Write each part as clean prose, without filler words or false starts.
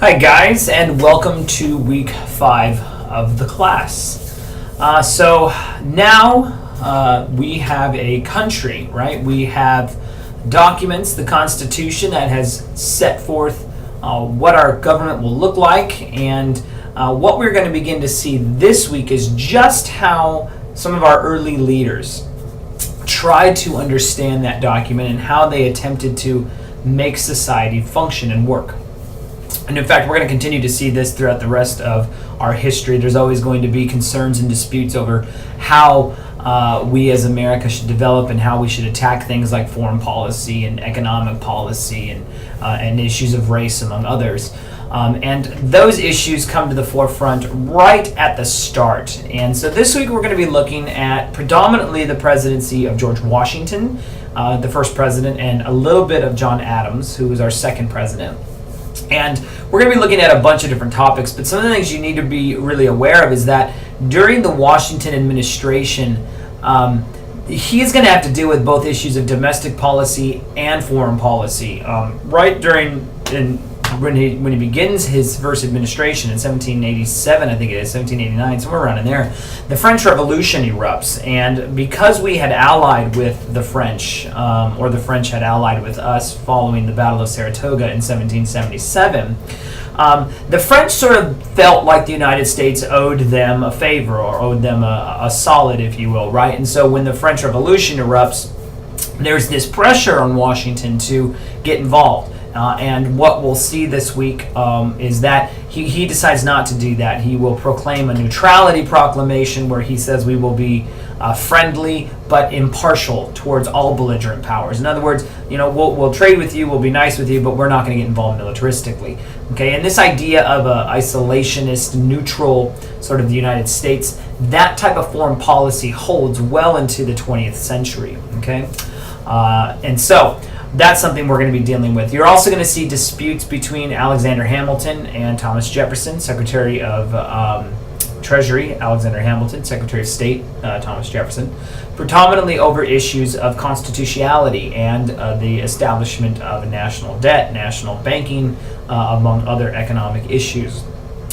Hi guys, and welcome to week 5 of the class. So now we have a country, right? We have documents, the Constitution that has set forth what our government will look like, and what we're going to begin to see this week is just how some of our early leaders tried to understand that document and how they attempted to make society function and work. And in fact, we're going to continue to see this throughout the rest of our history. There's always going to be concerns and disputes over how we as America should develop and how we should attack things like foreign policy and economic policy and issues of race, among others. And those issues come to the forefront right at the start. And so this week we're going to be looking at predominantly the presidency of George Washington, the first president, and a little bit of John Adams, who was our second president. And we're going to be looking at a bunch of different topics, but some of the things you need to be really aware of is that during the Washington administration, he is going to have to deal with both issues of domestic policy and foreign policy. Right during when he begins his first administration in 1787, I think it is, 1789, somewhere around in there, the French Revolution erupts. And because we had allied with the French, or the French had allied with us following the Battle of Saratoga in 1777, the French sort of felt like the United States owed them a favor, or owed them a solid, if you will, right? And so when the French Revolution erupts, there's this pressure on Washington to get involved. And what we'll see this week is that he decides not to do that. He will proclaim a neutrality proclamation where he says we will be friendly but impartial towards all belligerent powers. In other words, we'll trade with you, we'll be nice with you, but we're not going to get involved militaristically. Okay, and this idea of an isolationist, neutral sort of the United States, that type of foreign policy holds well into the 20th century. Okay, and so that's something we're going to be dealing with. You're also going to see disputes between Alexander Hamilton and Thomas Jefferson, Secretary of Treasury Alexander Hamilton, Secretary of State Thomas Jefferson, predominantly over issues of constitutionality and the establishment of a national debt, national banking, among other economic issues.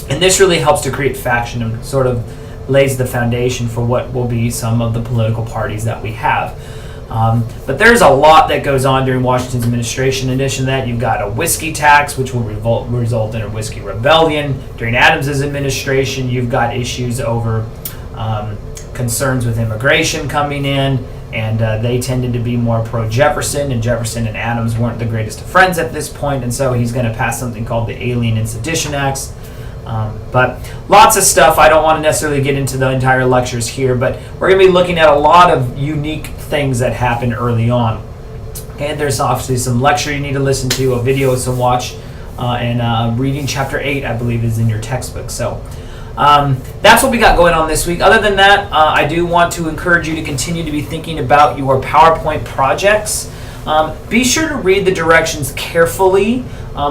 And this really helps to create faction and sort of lays the foundation for what will be some of the political parties that we have. But there's a lot that goes on during Washington's administration. In addition to that, you've got a whiskey tax, which will result in a whiskey rebellion. During Adams's administration, you've got issues over concerns with immigration coming in, and they tended to be more pro-Jefferson, and Jefferson and Adams weren't the greatest of friends at this point, and so he's going to pass something called the Alien and Sedition Acts. But lots of stuff. I don't want to necessarily get into the entire lectures here, but we're going to be looking at a lot of unique things that happened early on. Okay, there's obviously some lecture you need to listen to, a video to watch, and reading chapter 8, I believe, is in your textbook. So that's what we got going on this week. Other than that, I do want to encourage you to continue to be thinking about your PowerPoint projects. Be sure to read the directions carefully.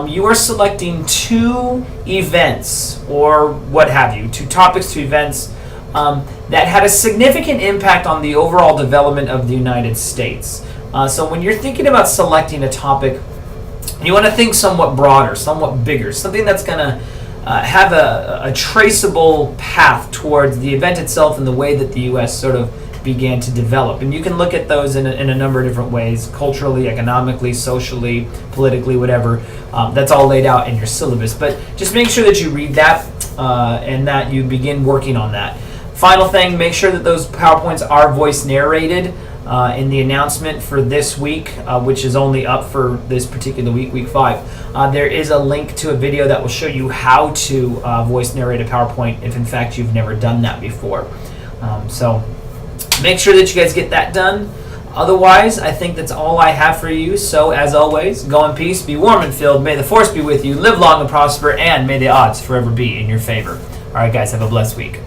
You are selecting 2 events, or what have you, 2 topics, 2 events that had a significant impact on the overall development of the United States. So when you're thinking about selecting a topic, you want to think somewhat broader, somewhat bigger, something that's going to have a traceable path towards the event itself and the way that the U.S. sort of began to develop. And you can look at those in a number of different ways, culturally, economically, socially, politically, whatever. That's all laid out in your syllabus. But just make sure that you read that and that you begin working on that. Final thing, make sure that those PowerPoints are voice narrated in the announcement for this week, which is only up for this particular week, week 5. There is a link to a video that will show you how to voice narrate a PowerPoint if in fact you've never done that before. So make sure that you guys get that done. Otherwise, I think that's all I have for you. So, as always, go in peace, be warm and filled. May the force be with you. Live long and prosper, and may the odds forever be in your favor. All right, guys, have a blessed week.